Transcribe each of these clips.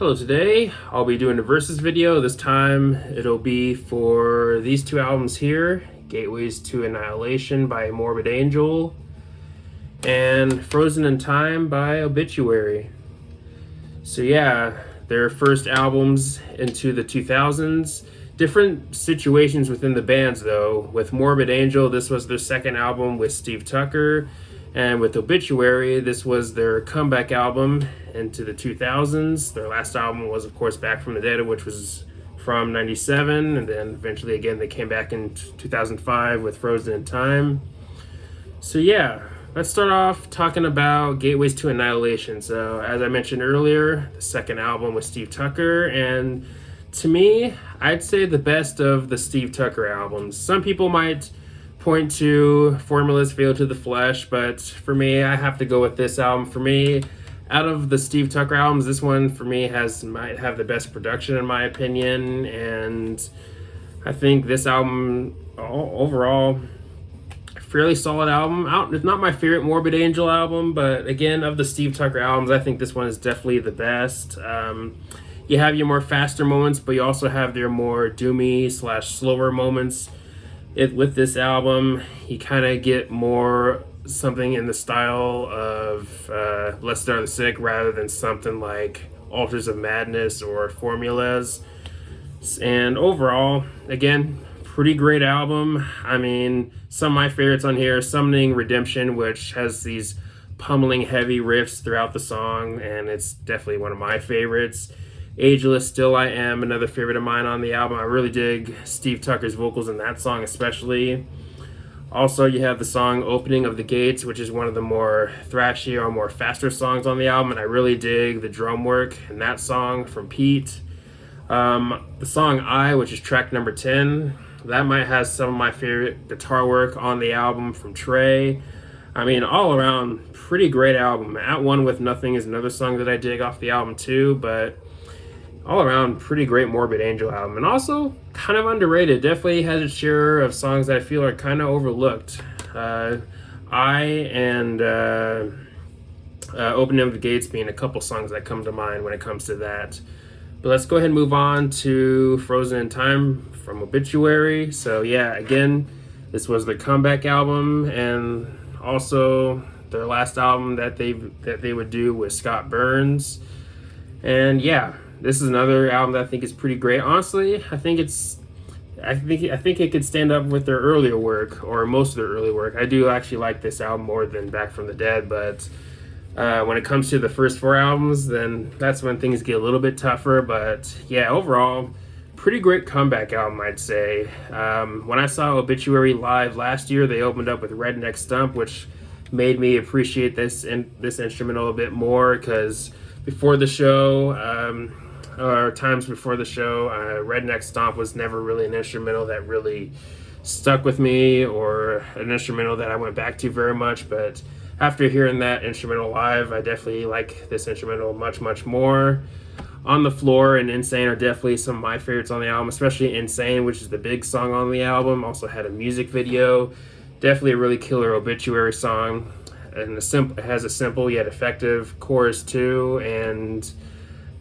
Hello, today I'll be doing a versus video. This time it'll be for these two albums here, Gateways to Annihilation by Morbid and Frozen in Time by Obituary. So yeah, their first albums into the 2000s. Different situations within the bands though. With Morbid Angel, this was their second album with Steve Tucker. And with Obituary, this was their comeback album into the 2000s. Their last album was, of course, Back from the Dead, which was from 97. And then eventually, again, they came back in 2005 with Frozen in Time. So yeah, let's start off talking about Gateways to Annihilation. So as I mentioned earlier, the second album with Steve Tucker. And to me, I'd say the best of the Steve Tucker albums. Some people might point to Formulas Fail to the Flesh, but for me, I have to go with this album. For me, out of the Steve Tucker albums, this one for me might have the best production in my opinion, and I think this album overall fairly solid album. It's not my favorite Morbid Angel album, but again, of the Steve Tucker albums, I think this one is definitely the best. You have your more faster moments, but you also have your more doomy / slower moments. With this album, you kind of get more something in the style of Let's Start the Sick rather than something like Altars of Madness or Formulas. And overall, again, pretty great album. I mean, some of my favorites on here, Summoning Redemption, which has these pummeling heavy riffs throughout the song, and it's definitely one of my favorites. Ageless, Still I Am, another favorite of mine on the album. I really dig Steve Tucker's vocals in that song especially. Also, you have the song Opening of the Gates, which is one of the more thrashy or more faster songs on the album, and I really dig the drum work in that song from Pete. The song I, which is track number 10, that might have some of my favorite guitar work on the album from Trey. I mean, all around, pretty great album. At One With Nothing is another song that I dig off the album too, but all around, pretty great Morbid Angel album. And also, kind of underrated. Definitely has its share of songs that I feel are kind of overlooked. I and Opening of the Gates being a couple songs that come to mind when it comes to that. But let's go ahead and move on to Frozen in Time from Obituary. So yeah, again, this was their comeback album, and also their last album that they would do with Scott Burns. And yeah, this is another album that I think is pretty great. Honestly, I think it could stand up with their earlier work, or most of their early work. I do actually like this album more than Back from the Dead, but when it comes to the first four albums, then that's when things get a little bit tougher. But yeah, overall, pretty great comeback album, I'd say. When I saw Obituary live last year, they opened up with Redneck Stump, which made me appreciate this instrumental a bit more, because before the show, or times before the show, Redneck Stomp was never really an instrumental that really stuck with me, or an instrumental that I went back to very much. But after hearing that instrumental live, I definitely like this instrumental much, much more. On the Floor and Insane are definitely some of my favorites on the album, especially Insane, which is the big song on the album. Also had a music video. Definitely a really killer Obituary song. And it has a simple yet effective chorus too, and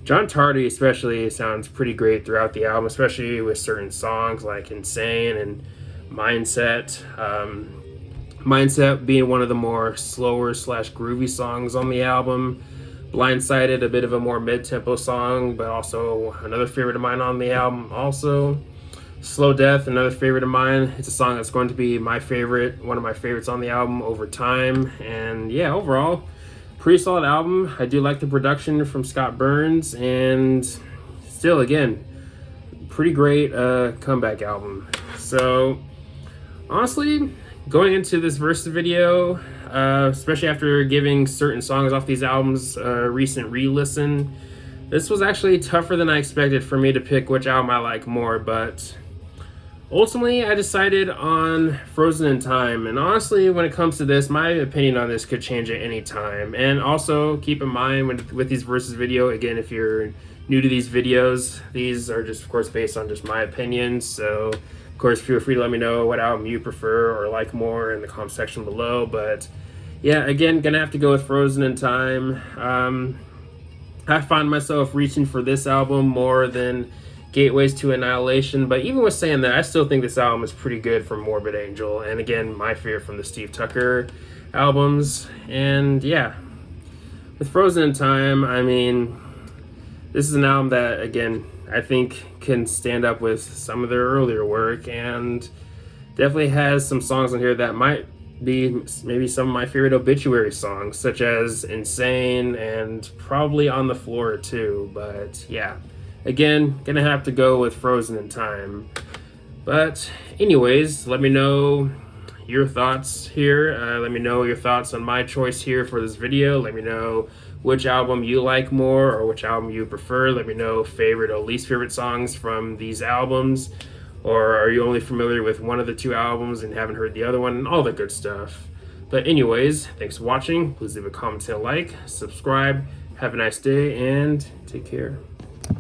John Tardy especially sounds pretty great throughout the album, especially with certain songs like Insane and Mindset. Mindset being one of the more slower / groovy songs on the album. Blindsided, a bit of a more mid-tempo song, but also another favorite of mine on the album also. Slow Death, another favorite of mine. It's a song that's going to be my favorite, one of my favorites on the album over time. And yeah, overall, pretty solid album. I do like the production from Scott Burns, and still, again, pretty great comeback album. So honestly, going into this versus video, especially after giving certain songs off these albums a recent re-listen, this was actually tougher than I expected for me to pick which album I like more, but ultimately, I decided on Frozen in Time. And honestly, when it comes to this, my opinion on this could change at any time. And also, keep in mind with these versus video, again, if you're new to these videos, these are just, of course, based on just my opinions. So, of course, feel free to let me know what album you prefer or like more in the comment section below. But yeah, again, gonna have to go with Frozen in Time. I find myself reaching for this album more than Gateways to Annihilation, but even with saying that, I still think this album is pretty good from Morbid Angel, and again, my favorite from the Steve Tucker albums. And yeah, with Frozen in Time, I mean, this is an album that, again, I think can stand up with some of their earlier work, and definitely has some songs on here that might be maybe some of my favorite Obituary songs, such as Insane and probably On the Floor too. But yeah, again, gonna have to go with Frozen in Time. But anyways, let me know your thoughts here. Let me know your thoughts on my choice here for this video. Let me know which album you like more or which album you prefer. Let me know favorite or least favorite songs from these albums. Or are you only familiar with one of the two albums and haven't heard the other one? All the good stuff. But anyways, thanks for watching. Please leave a comment and a like, subscribe. Have a nice day and take care.